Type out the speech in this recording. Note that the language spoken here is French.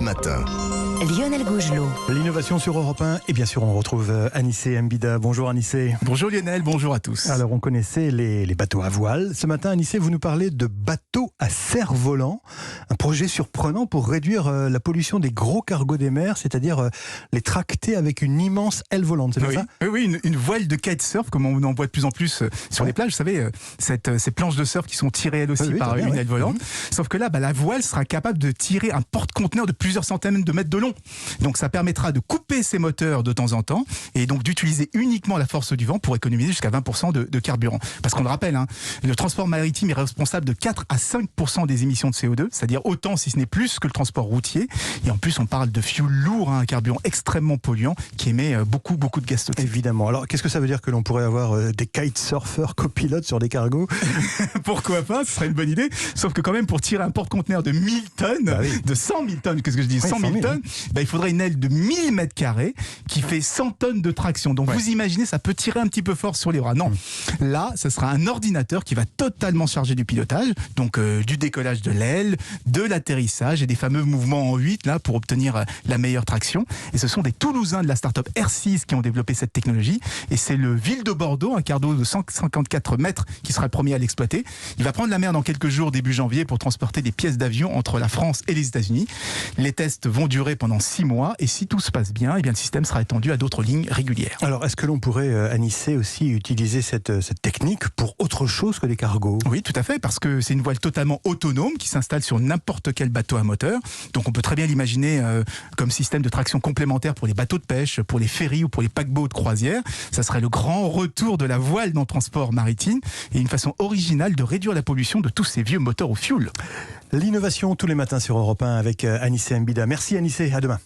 matin. Lionel Gougelot. L'innovation sur Europe 1, et bien sûr on retrouve Anissé Mbida. Bonjour Anissé. Bonjour Lionel, bonjour à tous. Alors on connaissait les bateaux à voile. Ce matin Anissé, vous nous parlez de bateaux à cerf-volant, un projet surprenant pour réduire la pollution des gros cargos des mers, c'est-à-dire les tracter avec une immense aile volante, c'est bien ça? Oui, une voile de kitesurf comme on en voit de plus en plus sur les plages, vous savez, ces planches de surf qui sont tirées elles aussi par une aile volante. Sauf que là, la voile sera capable de tirer un porte-conteneur de plusieurs centaines de mètres de long. Donc ça permettra de couper ses moteurs de temps en temps et donc d'utiliser uniquement la force du vent pour économiser jusqu'à 20% de carburant. Parce qu'on le rappelle, le transport maritime est responsable de 4 à 5% des émissions de CO2, c'est-à-dire autant si ce n'est plus que le transport routier. Et en plus, on parle de fuel lourd, un carburant extrêmement polluant qui émet beaucoup de gaz toxiques. Évidemment. Alors qu'est-ce que ça veut dire que l'on pourrait avoir des kitesurfers copilotes sur des cargos? Pourquoi pas, ce serait une bonne idée. Sauf que quand même, pour tirer un porte-conteneur de 1000 tonnes, de 100 000 tonnes, qu'est-ce que je dis, 100 000 tonnes, il faudrait une aile de 1000 mètres carrés qui fait 100 tonnes de traction. Donc vous imaginez, ça peut tirer un petit peu fort sur les bras. Non, là, ce sera un ordinateur qui va totalement charger du pilotage, donc du décollage de l'aile, de l'atterrissage et des fameux mouvements en 8 là, pour obtenir la meilleure traction. Et ce sont des Toulousains de la start-up R6 qui ont développé cette technologie. Et c'est le Ville de Bordeaux, un cargo de 154 mètres, qui sera le premier à l'exploiter. Il va prendre la mer dans quelques jours, début janvier, pour transporter des pièces d'avion entre la France et les États-Unis. Les tests vont durer pendant 6 mois et si tout se passe bien, le système sera étendu à d'autres lignes régulières. Alors, est-ce que l'on pourrait, Anissé, aussi utiliser cette technique pour autre chose que des cargos? Oui, tout à fait, parce que c'est une voile totalement autonome qui s'installe sur n'importe quel bateau à moteur. Donc on peut très bien l'imaginer comme système de traction complémentaire pour les bateaux de pêche, pour les ferries ou pour les paquebots de croisière. Ça serait le grand retour de la voile dans le transport maritime et une façon originale de réduire la pollution de tous ces vieux moteurs au fioul. L'innovation tous les matins sur Europe 1 avec Anissé Mbida. Merci Anissé, à demain.